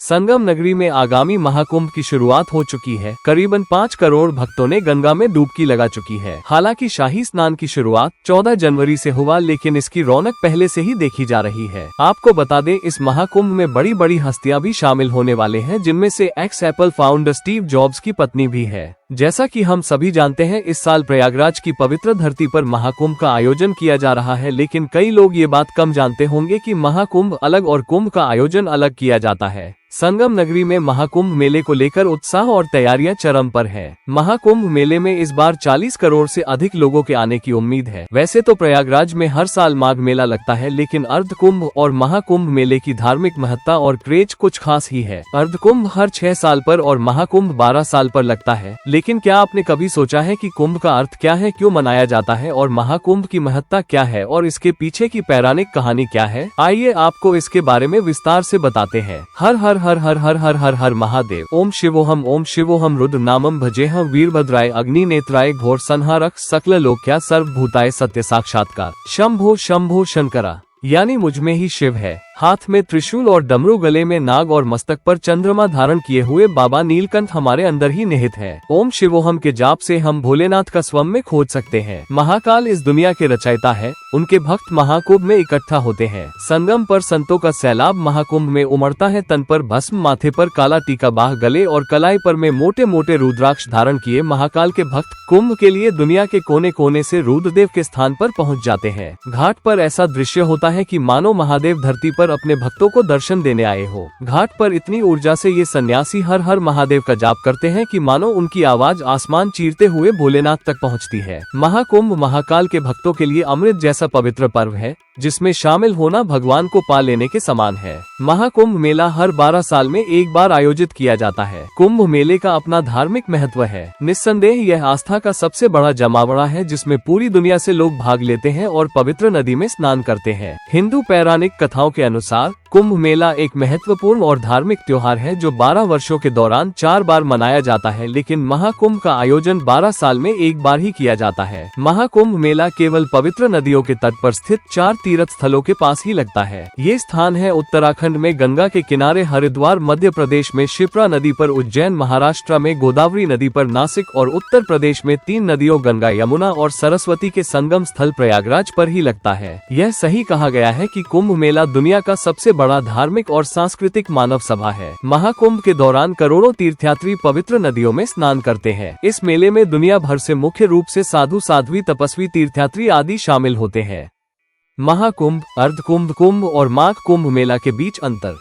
संगम नगरी में आगामी महाकुंभ की शुरुआत हो चुकी है। करीबन 5 करोड़ भक्तों ने गंगा में डुबकी लगा चुकी है। हालांकि शाही स्नान की शुरुआत 14 जनवरी से हुआ, लेकिन इसकी रौनक पहले से ही देखी जा रही है। आपको बता दें, इस महाकुंभ में बड़ी बड़ी हस्तियां भी शामिल होने वाले हैं, जिनमें से x Apple founder Steve jobs की पत्नी भी है। जैसा कि हम सभी जानते हैं, इस साल प्रयागराज की पवित्र धरती पर महाकुंभ का आयोजन किया जा रहा है, लेकिन कई लोग ये बात कम जानते होंगे कि महाकुंभ अलग और कुंभ का आयोजन अलग किया जाता है। संगम नगरी में महाकुंभ मेले को लेकर उत्साह और तैयारियां चरम पर है। महाकुंभ मेले में इस बार 40 करोड़ से अधिक लोगों के आने की उम्मीद है। वैसे तो प्रयागराज में हर साल माघ मेला लगता है, लेकिन अर्धकुंभ और महाकुंभ मेले की धार्मिक महत्ता और क्रेज कुछ खास ही है। अर्धकुंभ हर 6 साल पर और महाकुंभ 12 साल पर लगता है। लेकिन क्या आपने कभी सोचा है कि कुंभ का अर्थ क्या है, क्यों मनाया जाता है और महाकुंभ की महत्ता क्या है और इसके पीछे की पौराणिक कहानी क्या है? आइए आपको इसके बारे में विस्तार से बताते हैं। हर हर हर हर हर हर हर हर महादेव। ओम शिवोहम रुद्र नामम भजेहम वीरभद्राय अग्नि नेत्राय घोर संहारक सकल लोक्या सर्वभूताय सत्य साक्षात्कार। शंभो शंभो शंकरा, यानी मुझमें ही शिव है। हाथ में त्रिशूल और डमरू, गले में नाग और मस्तक पर चंद्रमा धारण किए हुए बाबा नीलकंठ हमारे अंदर ही निहित है। ओम शिवोहम के जाप से हम भोलेनाथ का स्वयं में खोज सकते हैं। महाकाल इस दुनिया के रचयिता है। उनके भक्त महाकुंभ में इकट्ठा होते हैं। संगम पर संतों का सैलाब महाकुंभ में उमड़ता है। तन पर भस्म, माथे पर काला टीका, बाह, गले और कलाई पर में मोटे मोटे रुद्राक्ष धारण किए महाकाल के भक्त कुंभ के लिए दुनिया के कोने कोने से रुद्रदेव के स्थान पर पहुँच जाते हैं। घाट पर ऐसा दृश्य होता है कि मानो महादेव धरती पर अपने भक्तों को दर्शन देने आए हो। घाट पर इतनी ऊर्जा से ये सन्यासी हर हर महादेव का जाप करते हैं कि मानो उनकी आवाज आसमान चीरते हुए भोलेनाथ तक पहुंचती है। महाकुंभ महाकाल के भक्तों के लिए अमृत जैसा पवित्र पर्व है, जिसमें शामिल होना भगवान को पा लेने के समान है। महाकुंभ मेला हर 12 साल में एक बार आयोजित किया जाता है। कुंभ मेले का अपना धार्मिक महत्व है। निस्संदेह यह आस्था का सबसे बड़ा जमावड़ा है, जिसमें पूरी दुनिया से लोग भाग लेते हैं और पवित्र नदी में स्नान करते हैं। हिंदू पौराणिक कथाओं के अनुसार कुंभ मेला एक महत्वपूर्ण और धार्मिक त्योहार है, जो 12 वर्षों के दौरान 4 बार मनाया जाता है, लेकिन महाकुंभ का आयोजन 12 साल में एक बार ही किया जाता है। महाकुंभ मेला केवल पवित्र नदियों के तट पर स्थित 4 तीर्थ स्थलों के पास ही लगता है। ये स्थान है उत्तराखंड में गंगा के किनारे, हरिद्वार मध्य प्रदेश में शिप्रा नदी पर, उज्जैन महाराष्ट्र में गोदावरी नदी पर, नासिक और उत्तर प्रदेश में 3 नदियों गंगा, यमुना और सरस्वती के संगम स्थल प्रयागराज पर ही लगता है। यह सही कहा गया है कि कुंभ मेला दुनिया का सबसे बड़ा धार्मिक और सांस्कृतिक मानव सभा है। महाकुंभ के दौरान करोड़ों तीर्थयात्री पवित्र नदियों में स्नान करते हैं। इस मेले में दुनिया भर से मुख्य रूप से साधु, साध्वी, तपस्वी, तीर्थयात्री आदि शामिल होते हैं। महाकुंभ, अर्धकुंभ, कुंभ और माघ कुंभ मेला के बीच अंतर।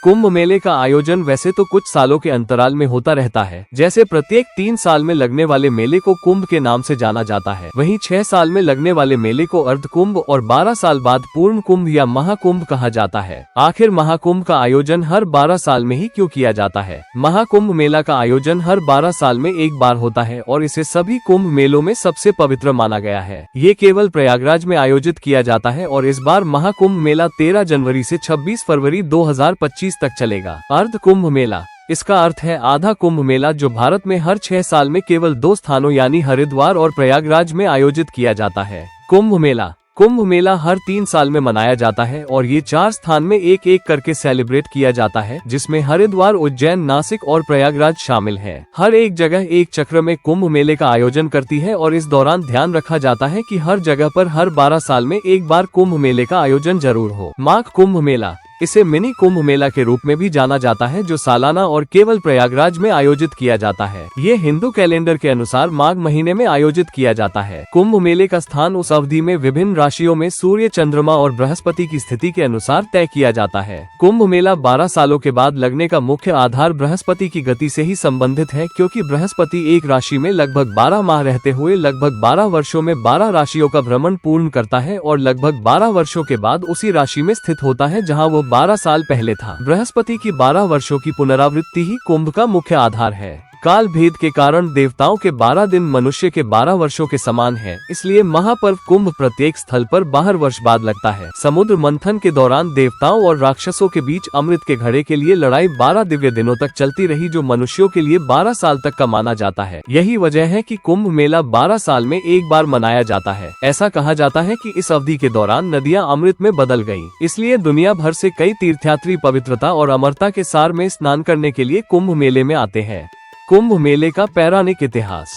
कुंभ मेले का आयोजन वैसे तो कुछ सालों के अंतराल में होता रहता है। जैसे प्रत्येक 3 साल में लगने वाले मेले को कुंभ के नाम से जाना जाता है। वहीं 6 साल में लगने वाले मेले को अर्धकुंभ और 12 साल बाद पूर्ण कुंभ या महाकुंभ कहा जाता है। आखिर महाकुंभ का आयोजन हर 12 साल में ही क्यों किया जाता है? महाकुंभ मेला का आयोजन हर 12 साल में एक बार होता है और इसे सभी कुंभ मेलों में सबसे पवित्र माना गया है। ये केवल प्रयागराज में आयोजित किया जाता है और इस बार महाकुंभ मेला 13 जनवरी से 26 फरवरी 2025 तक चलेगा। अर्ध कुंभ मेला, इसका अर्थ है आधा कुंभ मेला, जो भारत में हर 6 साल में केवल 2 स्थानों यानी हरिद्वार और प्रयागराज में आयोजित किया जाता है। कुंभ मेला, कुंभ मेला हर 3 साल में मनाया जाता है और ये 4 स्थान में एक एक करके सेलिब्रेट किया जाता है, जिसमें हरिद्वार, उज्जैन, नासिक और प्रयागराज शामिल है। हर एक जगह एक चक्र में कुंभ मेले का आयोजन करती है और इस दौरान ध्यान रखा जाता है कि हर जगह पर हर 12 साल में एक बार कुंभ मेले का आयोजन जरूर हो। माघ कुंभ मेला, इसे मिनी कुंभ मेला के रूप में भी जाना जाता है, जो सालाना और केवल प्रयागराज में आयोजित किया जाता है। ये हिंदू कैलेंडर के अनुसार माघ महीने में आयोजित किया जाता है। कुंभ मेले का स्थान उस अवधि में विभिन्न राशियों में सूर्य, चंद्रमा और बृहस्पति की स्थिति के अनुसार तय किया जाता है। कुंभ मेला 12 सालों के बाद लगने का मुख्य आधार बृहस्पति की गति से ही संबंधित है, क्योंकि बृहस्पति एक राशि में लगभग 12 माह रहते हुए लगभग 12 वर्षों में 12 राशियों का भ्रमण पूर्ण करता है और लगभग 12 वर्षों के बाद उसी राशि में स्थित होता है जहाँ वो 12 साल पहले था। बृहस्पति की 12 वर्षों की पुनरावृत्ति ही कुंभ का मुख्य आधार है। काल भेद के कारण देवताओं के 12 दिन मनुष्य के 12 वर्षों के समान है, इसलिए महापर्व कुंभ प्रत्येक स्थल पर 12 वर्ष बाद लगता है। समुद्र मंथन के दौरान देवताओं और राक्षसों के बीच अमृत के घड़े के लिए लड़ाई 12 दिव्य दिनों तक चलती रही, जो मनुष्यों के लिए 12 साल तक का माना जाता है। यही वजह है कि कुंभ मेला 12 साल में एक बार मनाया जाता है। ऐसा कहा जाता है कि इस अवधि के दौरान नदियां अमृत में बदल गयी, इसलिए दुनिया भर से कई तीर्थयात्री पवित्रता और अमरता के सार में स्नान करने के लिए कुंभ मेले में आते हैं। कुंभ मेले का पौराणिक इतिहास।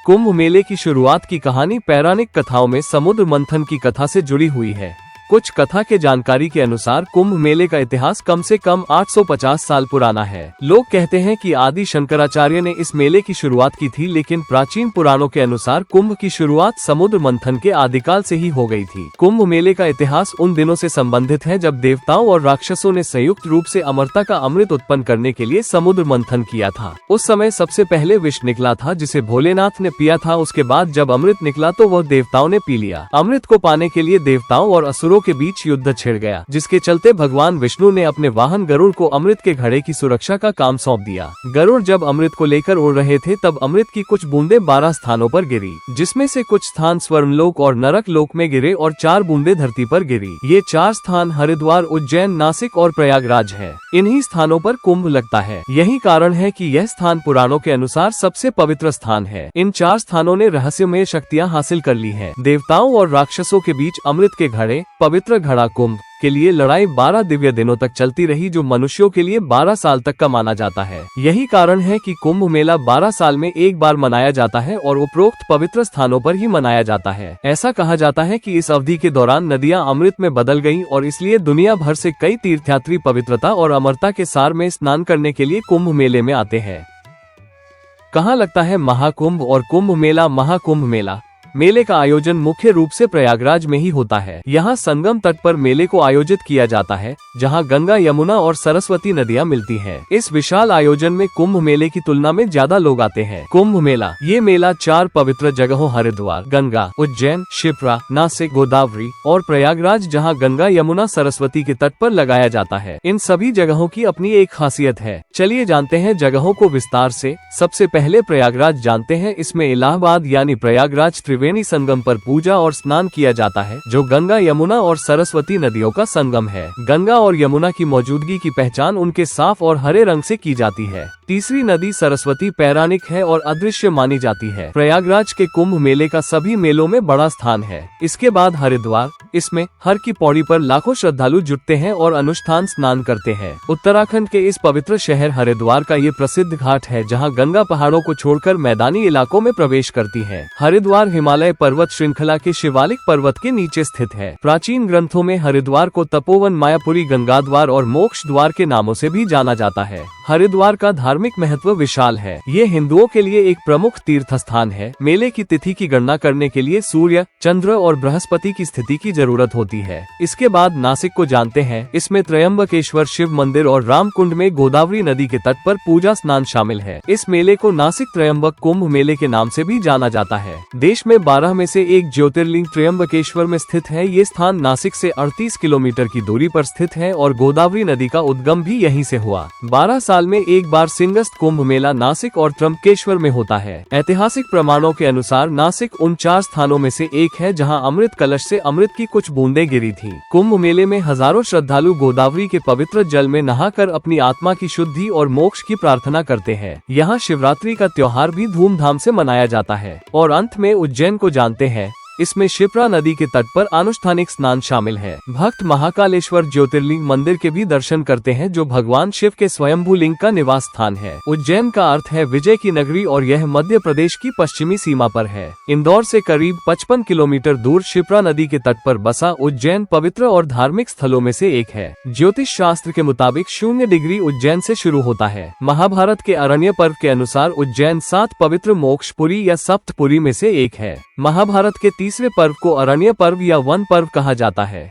कुंभ मेले की शुरुआत की कहानी पौराणिक कथाओं में समुद्र मंथन की कथा से जुड़ी हुई है। कुछ कथा के जानकारी के अनुसार कुंभ मेले का इतिहास कम से कम 850 साल पुराना है। लोग कहते हैं कि आदि शंकराचार्य ने इस मेले की शुरुआत की थी, लेकिन प्राचीन पुराणों के अनुसार कुंभ की शुरुआत समुद्र मंथन के आदिकाल से ही हो गई थी। कुंभ मेले का इतिहास उन दिनों से संबंधित है जब देवताओं और राक्षसों ने संयुक्त रूप से अमरता का अमृत उत्पन्न करने के लिए समुद्र मंथन किया था। उस समय सबसे पहले विष निकला था, जिसे भोलेनाथ ने पिया था। उसके बाद जब अमृत निकला तो वह देवताओं ने पी लिया। अमृत को पाने के लिए देवताओं और असुरों के बीच युद्ध छिड़ गया, जिसके चलते भगवान विष्णु ने अपने वाहन गरुड़ को अमृत के घड़े की सुरक्षा का काम सौंप दिया। गरुड़ जब अमृत को लेकर उड़ रहे थे तब अमृत की कुछ बूंदें 12 स्थानों पर गिरी, जिसमें से कुछ स्थान स्वर्णलोक और नरक लोक में गिरे और 4 बूंदें धरती पर गिरी। ये 4 स्थान हरिद्वार, उज्जैन, नासिक और प्रयागराज है। इन्हीं स्थानों पर कुंभ लगता है। यही कारण है कि यह स्थान पुराणों के अनुसार सबसे पवित्र स्थान है। इन 4 स्थानों ने रहस्यमय शक्तियाँ हासिल कर ली है। देवताओं और राक्षसों के बीच अमृत के घड़े पवित्र घड़ा कुंभ के लिए लड़ाई 12 दिव्य दिनों तक चलती रही, जो मनुष्यों के लिए 12 साल तक का माना जाता है। यही कारण है कि कुंभ मेला 12 साल में एक बार मनाया जाता है और उपरोक्त पवित्र स्थानों पर ही मनाया जाता है। ऐसा कहा जाता है कि इस अवधि के दौरान नदियां अमृत में बदल गईं और इसलिए दुनिया भर से कई तीर्थयात्री पवित्रता और अमरता के सार में स्नान करने के लिए कुंभ मेले में आते हैं। कहाँ लगता है महाकुंभ और कुंभ मेला? महाकुंभ मेले का आयोजन मुख्य रूप से प्रयागराज में ही होता है। यहाँ संगम तट पर मेले को आयोजित किया जाता है, जहाँ गंगा, यमुना और सरस्वती नदियाँ मिलती हैं। इस विशाल आयोजन में कुंभ मेले की तुलना में ज्यादा लोग आते हैं। कुंभ मेला, ये मेला 4 पवित्र जगहों हरिद्वार, गंगा, उज्जैन, शिप्रा, नासिक, गोदावरी और प्रयागराज, जहाँ गंगा, यमुना, सरस्वती के तट पर लगाया जाता है। इन सभी जगहों की अपनी एक खासियत है। चलिए जानते हैं जगहों को विस्तार से। सबसे पहले प्रयागराज जानते हैं। इसमें इलाहाबाद यानी प्रयागराज त्रिवेणी संगम पर पूजा और स्नान किया जाता है, जो गंगा, यमुना और सरस्वती नदियों का संगम है। गंगा और यमुना की मौजूदगी की पहचान उनके साफ और हरे रंग से की जाती है। तीसरी नदी सरस्वती पौराणिक है और अदृश्य मानी जाती है। प्रयागराज के कुंभ मेले का सभी मेलों में बड़ा स्थान है। इसके बाद हरिद्वार, इसमें हर की पौड़ी पर लाखों श्रद्धालु जुटते हैं और अनुष्ठान स्नान करते हैं। उत्तराखंड के इस पवित्र शहर हरिद्वार का ये प्रसिद्ध घाट है, जहाँ गंगा पहाड़ों को छोड़कर मैदानी इलाकों में प्रवेश करती है। हरिद्वार हिमालय पर्वत श्रृंखला के शिवालिक पर्वत के नीचे स्थित है। प्राचीन ग्रंथों में हरिद्वार को तपोवन, मायापुरी, गंगाद्वार और मोक्ष द्वार के नामों से भी जाना जाता है। हरिद्वार का धार्मिक महत्व विशाल है। ये हिंदुओं के लिए एक प्रमुख तीर्थ स्थान है। मेले की तिथि की गणना करने के लिए सूर्य, चंद्र और बृहस्पति की स्थिति की जरूरत होती है। इसके बाद नासिक को जानते हैं। इसमें त्रयंबकेश्वर शिव मंदिर और रामकुंड में गोदावरी नदी के तट पर पूजा स्नान शामिल है। इस मेले को नासिक त्रयंबक कुंभ मेले के नाम से भी जाना जाता है। देश में 12 में से एक ज्योतिर्लिंग त्रयंबकेश्वर में स्थित है। ये स्थान नासिक से 38 किलोमीटर की दूरी पर स्थित है और गोदावरी नदी का उद्गम भी यहीं से हुआ। 12 साल में एक बार सिंगस्त कुंभ मेला नासिक और त्र्यंबकेश्वर में होता है। ऐतिहासिक प्रमाणों के अनुसार नासिक उन 4 स्थानों में से एक है जहां अमृत कलश से अमृत की कुछ बूंदें गिरी थी। कुंभ मेले में हजारों श्रद्धालु गोदावरी के पवित्र जल में नहाकर अपनी आत्मा की शुद्धि और मोक्ष की प्रार्थना करते हैं। यहाँ शिवरात्रि का त्योहार भी धूमधाम से मनाया जाता है। और अंत में उज्जैन को जानते हैं। इसमें शिप्रा नदी के तट पर अनुष्ठानिक स्नान शामिल है। भक्त महाकालेश्वर ज्योतिर्लिंग मंदिर के भी दर्शन करते हैं, जो भगवान शिव के स्वयंभू लिंग का निवास स्थान है। उज्जैन का अर्थ है विजय की नगरी और यह मध्य प्रदेश की पश्चिमी सीमा पर है। इंदौर से करीब 55 किलोमीटर दूर शिप्रा नदी के तट पर बसा उज्जैन पवित्र और धार्मिक स्थलों में से एक है। ज्योतिष शास्त्र के मुताबिक 0 डिग्री उज्जैन से शुरू होता है। महाभारत के अरण्य पर्व के अनुसार उज्जैन 7 पवित्र मोक्षपुरी या सप्तपुरी में से एक है। महाभारत के तीसरे पर्व को अरण्य पर्व या वन पर्व कहा जाता है।